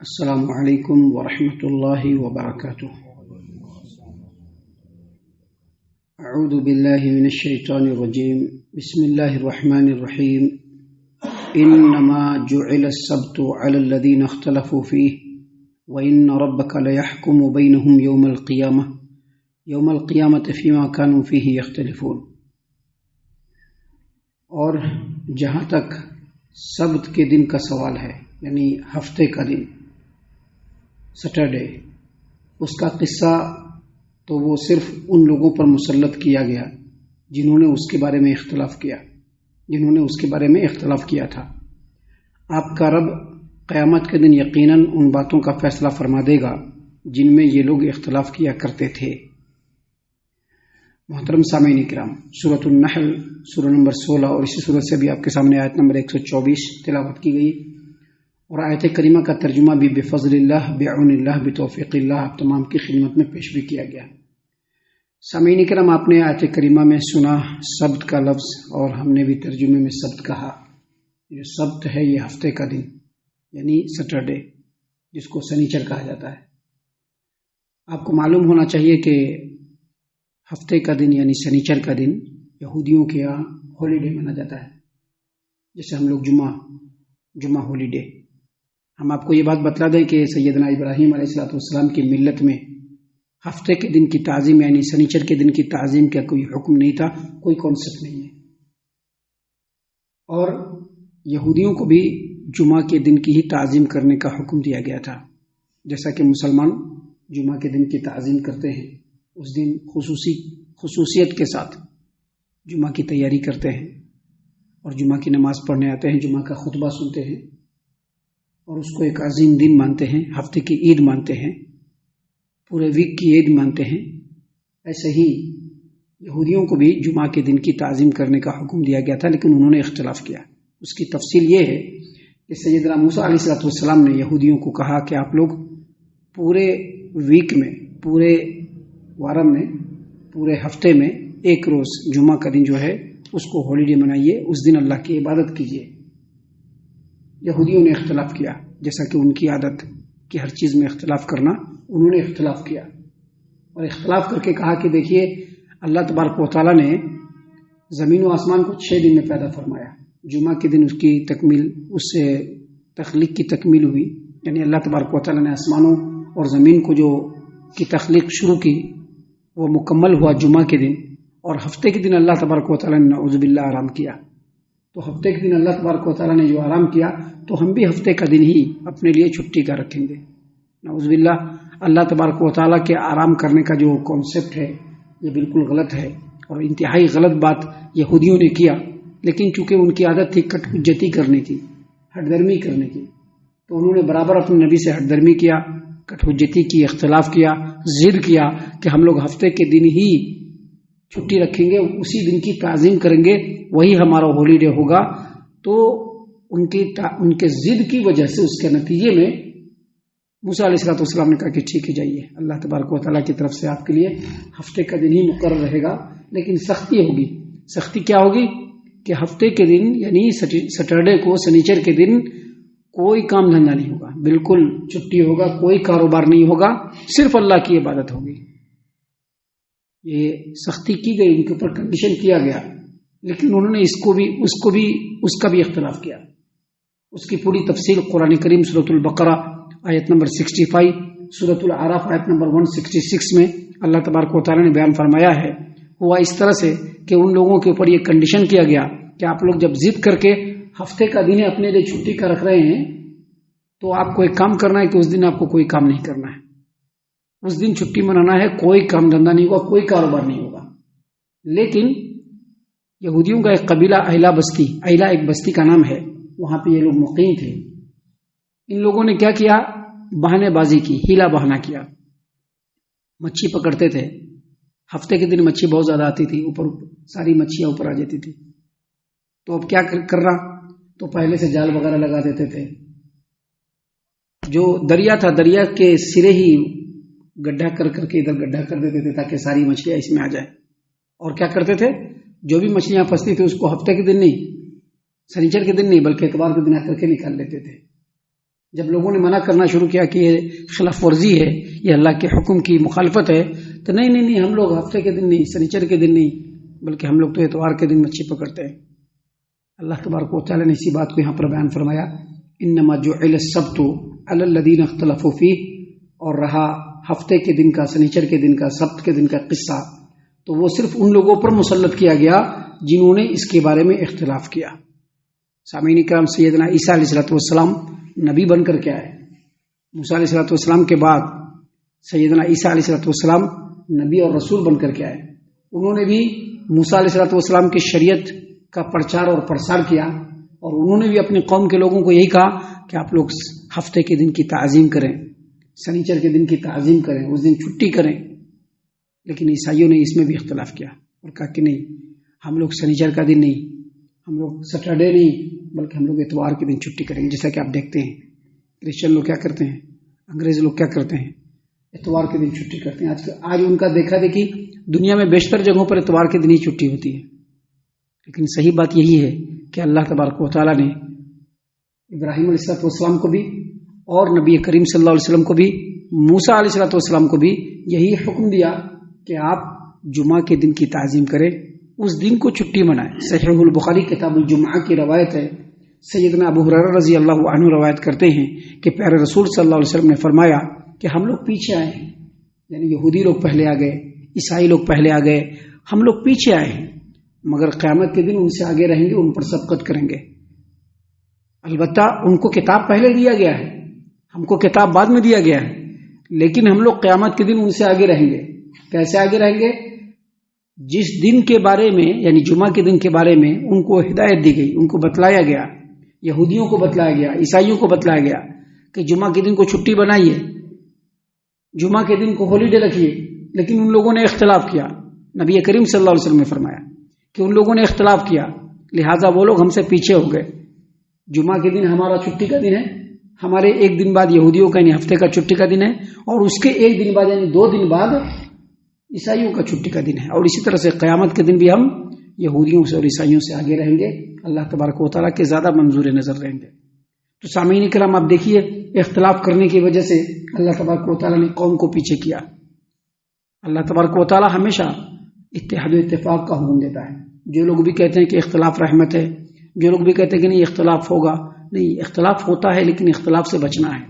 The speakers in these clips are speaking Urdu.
السلام علیکم ورحمۃ اللہ وبرکاتہ۔ اعوذ باللہ من الشیطان الرجیم، بسم اللہ الرحمن الرحیم۔ انما جعل السبت علی الذین اختلفوا فیہ وان ربک لیحکم بینہم یوم القیامۃ فیما کانوا فیہ یختلفون۔ اور جہاں تک سبت کے دن کا سوال ہے، یعنی ہفتے کا دن، سیٹرڈے، اس کا قصہ تو وہ صرف ان لوگوں پر مسلط کیا گیا جنہوں نے اس کے بارے میں اختلاف کیا تھا۔ آپ کا رب قیامت کے دن یقیناً ان باتوں کا فیصلہ فرما دے گا جن میں یہ لوگ اختلاف کیا کرتے تھے۔ محترم سامعین کرام، سورۃ النحل سورہ نمبر 16 اور اسی سورت سے بھی آپ کے سامنے آیت نمبر 124 تلاوت کی گئی، اور آیت کریمہ کا ترجمہ بھی بفضل اللہ، بعون اللہ، بتوفیق اللہ آپ تمام کی خدمت میں پیش بھی کیا گیا۔ سامعین کرام، آپ نے آیت کریمہ میں سنا سبت کا لفظ، اور ہم نے بھی ترجمے میں سبت کہا۔ یہ سبت ہے، یہ ہفتے کا دن یعنی سیٹرڈے، جس کو سنیچر کہا جاتا ہے۔ آپ کو معلوم ہونا چاہیے کہ ہفتے کا دن یعنی سنیچر کا دن یہودیوں کے یہاں ہالیڈے مانا جاتا ہے، جیسے ہم لوگ جمعہ ہالیڈے۔ ہم آپ کو یہ بات بتلا دیں کہ سیدنا ابراہیم علیہ السلام کی ملت میں ہفتے کے دن کی تعظیم یعنی سنیچر کے دن کی تعظیم کا کوئی حکم نہیں تھا، کوئی کانسیپٹ نہیں ہے۔ اور یہودیوں کو بھی جمعہ کے دن کی ہی تعظیم کرنے کا حکم دیا گیا تھا، جیسا کہ مسلمان جمعہ کے دن کی تعظیم کرتے ہیں۔ اس دن خصوصیت کے ساتھ جمعہ کی تیاری کرتے ہیں اور جمعہ کی نماز پڑھنے آتے ہیں، جمعہ کا خطبہ سنتے ہیں اور اس کو ایک عظیم دن مانتے ہیں، ہفتے کی عید مانتے ہیں، پورے ویک کی عید مانتے ہیں۔ ایسے ہی یہودیوں کو بھی جمعہ کے دن کی تعظیم کرنے کا حکم دیا گیا تھا، لیکن انہوں نے اختلاف کیا۔ اس کی تفصیل یہ ہے کہ سیدنا موسیٰ علیہ السلام نے یہودیوں کو کہا کہ آپ لوگ پورے ویک میں، پورے وارم میں، پورے ہفتے میں ایک روز جمعہ کا دن جو ہے اس کو ہالیڈے منائیے، اس دن اللہ کی عبادت کیجیے۔ یہودیوں نے اختلاف کیا، جیسا کہ ان کی عادت کہ ہر چیز میں اختلاف کرنا، انہوں نے اختلاف کیا اور اختلاف کر کے کہا کہ دیکھیے، اللہ تبارک و تعالیٰ نے زمین و آسمان کو 6 دن میں پیدا فرمایا۔ جمعہ کے دن اس کی تکمیل، اس سے تخلیق کی تکمیل ہوئی، یعنی اللہ تبارک و تعالیٰ نے آسمانوں اور زمین کو جو کی تخلیق شروع کی وہ مکمل ہوا جمعہ کے دن، اور ہفتے کے دن اللہ تبارک و تعالیٰ نے نعوذ باللہ آرام کیا۔ تو ہفتے کے دن اللہ تبارک و تعالیٰ نے جو آرام کیا، تو ہم بھی ہفتے کا دن ہی اپنے لیے چھٹی کا رکھیں گے۔ نعوذ باللہ، اللہ تبارک و تعالیٰ کے آرام کرنے کا جو کانسیپٹ ہے یہ بالکل غلط ہے، اور انتہائی غلط بات یہودیوں نے کیا۔ لیکن چونکہ ان کی عادت تھی کٹ حجتی کرنی تھی، ہٹ درمی کرنے کی، تو انہوں نے برابر اپنے نبی سے ہٹ درمی کیا، کٹ حجتی کی، اختلاف کیا، ضد کیا کہ ہم لوگ ہفتے کے دن ہی چھٹی رکھیں گے، اسی دن کی تعظیم کریں گے، وہی ہمارا ہالیڈے ہوگا۔ تو ان کے ضد کی وجہ سے، اس کے نتیجے میں موسیٰ علیہ السلام نے کہا کہ ٹھیک ہے، جائیے، اللہ تبارک و تعالیٰ کی طرف سے آپ کے لیے ہفتے کا دن ہی مقرر رہے گا، لیکن سختی ہوگی۔ سختی کیا ہوگی کہ ہفتے کے دن یعنی سیٹرڈے کو، سنیچر کے دن کوئی کام دھندا نہیں ہوگا، بالکل چھٹی ہوگا، کوئی کاروبار نہیں ہوگا، صرف اللہ کی عبادت ہوگی۔ یہ سختی کی گئی، ان کے اوپر کنڈیشن کیا گیا، لیکن انہوں نے اس کا بھی اختلاف کیا۔ اس کی پوری تفصیل قرآن کریم سورۃ البقرہ آیت نمبر 65، سورۃ الاعراف آیت نمبر 166 میں اللہ تبارک و تعالیٰ نے بیان فرمایا ہے۔ ہوا اس طرح سے کہ ان لوگوں کے اوپر یہ کنڈیشن کیا گیا کہ آپ لوگ جب ضد کر کے ہفتے کا دن اپنے لیے چھٹی کا رکھ رہے ہیں، تو آپ کو ایک کام کرنا ہے کہ اس دن آپ کو کوئی کام نہیں کرنا ہے، اس دن چھٹی منانا ہے، کوئی کام دھندا نہیں ہوگا، کوئی کاروبار نہیں ہوگا۔ لیکن یہودیوں کا ایک قبیلہ ایلا ایک بستی کا نام ہے، وہاں پہ یہ لوگ مقیم تھے۔ ان لوگوں نے کیا کیا؟ بہانے بازی کی، ہیلا بہانا کیا۔ مچھی پکڑتے تھے، ہفتے کے دن مچھی بہت زیادہ آتی تھی، اوپر ساری مچھیاں اوپر آ جاتی تھی۔ تو اب کیا کرنا؟ تو پہلے سے جال وغیرہ لگا دیتے تھے۔ جو دریا تھا، دریا کے سرے ہی گڈھا کر کے ادھر گڈھا کر دیتے تھے تاکہ ساری مچھلیاں اس میں آ جائیں۔ اور کیا کرتے تھے؟ جو بھی مچھلیاں پھنستی تھی اس کو ہفتے کے دن نہیں، سنیچر کے دن نہیں، بلکہ اتوار کے دن آ کر کے نکال لیتے تھے۔ جب لوگوں نے منع کرنا شروع کیا کہ یہ خلاف ورزی ہے، یہ اللہ کے حکم کی مخالفت ہے، تو نہیں ہم لوگ ہفتے کے دن نہیں، سنیچر کے دن نہیں، بلکہ ہم لوگ تو اتوار کے دن مچھلی پکڑتے ہیں۔ اللہ تبارک و تعالیٰ نے اسی بات کو یہاں پر بیان فرمایا، انما جعل السبت علی الذین اختلفوا فیہ، اور رہا ہفتے کے دن کا، سنیچر کے دن کا، سبت کے دن کا قصہ، تو وہ صرف ان لوگوں پر مسلط کیا گیا جنہوں نے اس کے بارے میں اختلاف کیا۔ سامعین کرام، سیدنا عیسیٰ علیہ السلام نبی بن کر کے آئے، موسیٰ علیہ السلام کے بعد سیدنا عیسیٰ علیہ السلام نبی اور رسول بن کر کے آئے۔ انہوں نے بھی موسیٰ علیہ السلام کی شریعت کا پرچار اور پرسار کیا، اور انہوں نے بھی اپنی قوم کے لوگوں کو یہی کہا کہ آپ لوگ ہفتے کے دن کی تعظیم کریں، سنیچر کے دن کی تعظیم کریں، اس دن چھٹی کریں۔ لیکن عیسائیوں نے اس میں بھی اختلاف کیا اور کہا کہ نہیں، ہم لوگ سنیچر کا دن نہیں، ہم لوگ سیٹرڈے نہیں، بلکہ ہم لوگ اتوار کے دن چھٹی کریں گے۔ جیسا کہ آپ دیکھتے ہیں کرسچن لوگ کیا کرتے ہیں، انگریز لوگ کیا کرتے ہیں، اتوار کے دن چھٹی کرتے ہیں۔ آج ان کا دیکھا دیکھی دنیا میں بیشتر جگہوں پر اتوار کے دن ہی چھٹی ہوتی ہے، لیکن صحیح بات یہی ہے کہ اللہ تبارک و تعالیٰ نے ابراہیم علیہ السلام کو بھی اور نبی کریم صلی اللہ علیہ وسلم کو بھی، موسیٰ علیہ السلام کو بھی یہی حکم دیا کہ آپ جمعہ کے دن کی تعظیم کریں، اس دن کو چھٹی منائیں۔ صحیح البخاری کتاب الجمعہ کی روایت ہے، سیدنا ابو ہریرہ رضی اللہ عنہ روایت کرتے ہیں کہ پیارے رسول صلی اللہ علیہ وسلم نے فرمایا کہ ہم لوگ پیچھے آئے ہیں، یعنی یہودی لوگ پہلے آ گئے، عیسائی لوگ پہلے آ گئے، ہم لوگ پیچھے آئے ہیں، مگر قیامت کے دن ان سے آگے رہیں گے، ان پر سبقت کریں گے۔ البتہ ان کو کتاب پہلے دیا گیا ہے، ہم کو کتاب بعد میں دیا گیا ہے، لیکن ہم لوگ قیامت کے دن ان سے آگے رہیں گے۔ کیسے آگے رہیں گے؟ جس دن کے بارے میں، یعنی جمعہ کے دن کے بارے میں ان کو ہدایت دی گئی، ان کو بتلایا گیا، یہودیوں کو بتلایا گیا، عیسائیوں کو بتلایا گیا کہ جمعہ کے دن کو چھٹی بنائیے، جمعہ کے دن کو ہالیڈے رکھیے، لیکن ان لوگوں نے اختلاف کیا۔ نبی کریم صلی اللہ علیہ وسلم نے فرمایا کہ ان لوگوں نے اختلاف کیا، لہٰذا وہ لوگ ہم سے پیچھے ہو گئے۔ جمعہ کے دن ہمارا چھٹی کا دن ہے، ہمارے ایک دن بعد یہودیوں کا یعنی ہفتے کا چھٹی کا دن ہے، اور اس کے ایک دن بعد یعنی 2 دن بعد عیسائیوں کا چھٹی کا دن ہے، اور اسی طرح سے قیامت کے دن بھی ہم یہودیوں سے اور عیسائیوں سے آگے رہیں گے، اللہ تبارک و تعالیٰ کے زیادہ منظور نظر رہیں گے۔ تو سامعین کرام، آپ دیکھیے اختلاف کرنے کی وجہ سے اللہ تبارک و تعالیٰ نے قوم کو پیچھے کیا۔ اللہ تبارک و تعالیٰ ہمیشہ اتحاد و اتفاق کا حکم دیتا ہے۔ جو لوگ بھی کہتے ہیں کہ اختلاف رحمت ہے، جو لوگ بھی کہتے ہیں کہ نہیں اختلاف ہوگا، نہیں، اختلاف ہوتا ہے لیکن اختلاف سے بچنا ہے۔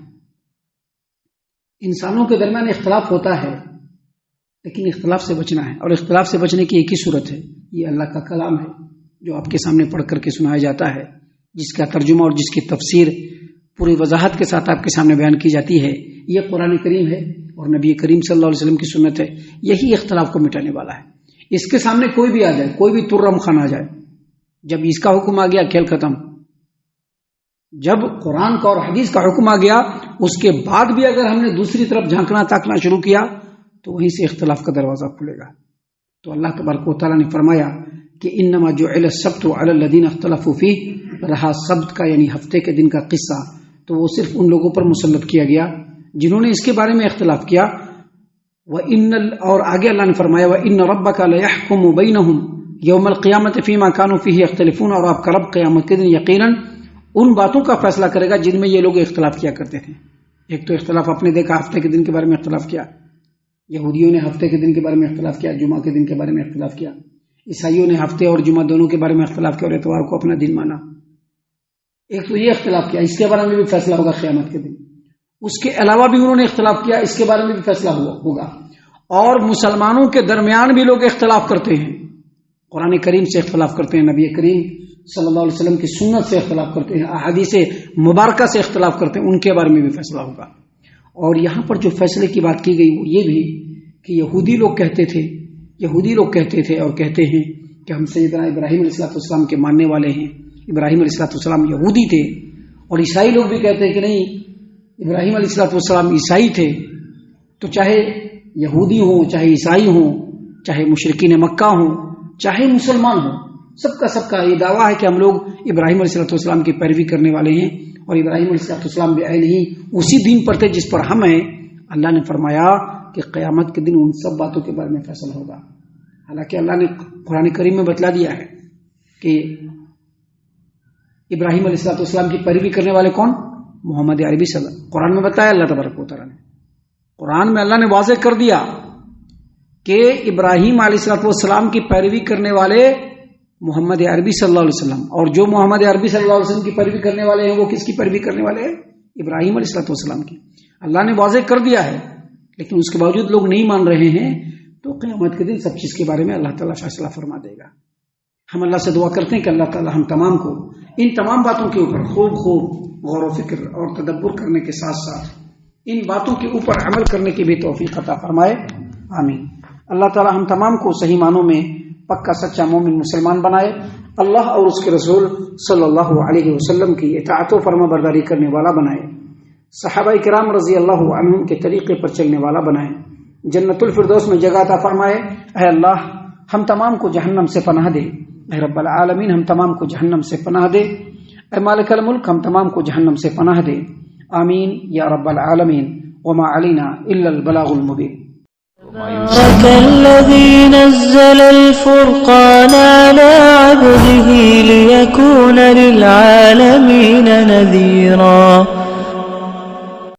انسانوں کے درمیان اختلاف ہوتا ہے لیکن اختلاف سے بچنا ہے، اور اختلاف سے بچنے کی ایک ہی صورت ہے، یہ اللہ کا کلام ہے جو آپ کے سامنے پڑھ کر کے سنایا جاتا ہے، جس کا ترجمہ اور جس کی تفسیر پوری وضاحت کے ساتھ آپ کے سامنے بیان کی جاتی ہے۔ یہ قرآن کریم ہے اور نبی کریم صلی اللہ علیہ وسلم کی سنت ہے، یہی اختلاف کو مٹانے والا ہے۔ اس کے سامنے کوئی بھی آ جائے، کوئی بھی ترم خان آ جائے، جب اس کا حکم آ گیا کھیل ختم۔ جب قرآن کا اور حدیث کا حکم آ گیا، اس کے بعد بھی اگر ہم نے دوسری طرف جھانکنا تاکنا شروع کیا تو وہیں سے اختلاف کا دروازہ کھلے گا۔ تو اللہ تبارک و تعالیٰ نے فرمایا کہ انما جعل السبت علی الذین اختلفوا فیہ، رہا سبت کا یعنی ہفتے کے دن کا قصہ تو وہ صرف ان لوگوں پر مسلط کیا گیا جنہوں نے اس کے بارے میں اختلاف کیا۔ اور آگے اللہ نے فرمایا وَإِنَّ رَبَّكَ لَيَحْكُمُ بَيْنَهُمْ يَوْمَ الْقِيَامَةِ فِيمَا كَانُوا فِيهِ يَخْتَلِفُونَ، اور آپ کا رب قیامت کے دن یقیناً ان باتوں کا فیصلہ کرے گا جن میں یہ لوگ اختلاف کیا کرتے تھے۔ ایک تو اختلاف آپ نے دیکھا، ہفتے کے دن کے بارے میں اختلاف کیا، یہودیوں نے ہفتے کے دن کے بارے میں اختلاف کیا، جمعہ کے دن کے بارے میں اختلاف کیا، عیسائیوں نے ہفتے اور جمعہ دونوں کے بارے میں اختلاف کیا اور اتوار کو اپنا دن مانا۔ ایک تو یہ اختلاف کیا، اس کے بارے میں بھی فیصلہ ہوگا قیامت کے دن۔ اس کے علاوہ بھی انہوں نے اختلاف کیا، اس کے بارے میں بھی فیصلہ ہوگا۔ اور مسلمانوں کے درمیان بھی لوگ اختلاف کرتے ہیں، قرآن کریم سے اختلاف کرتے ہیں، نبی کریم صلی اللہ علیہ وسلم کی سنت سے اختلاف کرتے ہیں، احادیث مبارکہ سے اختلاف کرتے ہیں، ان کے بارے میں بھی فیصلہ ہوگا۔ اور یہاں پر جو فیصلے کی بات کی گئی وہ یہ بھی کہ یہودی لوگ کہتے تھے اور کہتے ہیں کہ ہم سیدنا ابراہیم علیہ السلام کے ماننے والے ہیں، ابراہیم علیہ السلام یہودی تھے، اور عیسائی لوگ بھی کہتے ہیں کہ نہیں، ابراہیم علیہ السلام عیسائی تھے۔ تو چاہے یہودی ہوں، چاہے عیسائی ہوں، چاہے مشرکین مکہ ہوں، چاہے مسلمان ہوں، سب کا یہ دعویٰ ہے کہ ہم لوگ ابراہیم علیہ السلام کی پیروی کرنے والے ہیں، اور ابراہیم علیہ السلام بھی آئے نہیں اسی دین پر تھے جس پر ہم ہیں۔ اللہ نے فرمایا کہ قیامت کے دن ان سب باتوں کے بارے میں فیصلہ ہوگا۔ حالانکہ اللہ نے قرآن کریم میں بتلا دیا ہے کہ ابراہیم علیہ السلام کی پیروی کرنے والے کون؟ محمد عربی صلی اللہ قرآن میں بتایا اللہ تبارک و تعالیٰ نے، قرآن میں اللہ نے واضح کر دیا کہ ابراہیم علیہ السلام کی پیروی کرنے والے محمد عربی صلی اللہ علیہ وسلم، اور جو محمد عربی صلی اللہ علیہ وسلم کی پیروی کرنے والے ہیں وہ کس کی پیروی کرنے والے ہیں؟ ابراہیم علیہ السلام کی۔ اللہ نے واضح کر دیا ہے، لیکن اس کے باوجود لوگ نہیں مان رہے ہیں، تو قیامت کے دن سب چیز کے بارے میں اللہ تعالیٰ فیصلہ فرما دے گا۔ ہم اللہ سے دعا کرتے ہیں کہ اللہ تعالیٰ ہم تمام کو ان تمام باتوں کے اوپر خوب غور و فکر اور تدبر کرنے کے ساتھ ساتھ ان باتوں کے اوپر عمل کرنے کی بھی توفیق عطا فرمائے، آمین۔ اللہ تعالیٰ ہم تمام کو صحیح معنوں میں پکا سچا مومن مسلمان بنائے، اللہ اور اس کے رسول صلی اللہ علیہ وسلم کی اطاعت و فرما برداری کرنے والا بنائے، صحابہ کرام رضی اللہ عنہم کے طریقے پر چلنے والا بنائے، جنت الفردوس میں جگہ عطا فرمائے۔ اے اللہ ہم تمام کو جہنم سے پناہ دے، اے رب العالمین ہم تمام کو جہنم سے پناہ دے، اے مالک الملک ہم تمام کو جہنم سے پناہ دے، آمین یا رب العالمین۔ وما علینا الا البلاغ المبین۔ تبارك الذي نزل الفرقان على عبده ليكون للعالمين نذيرا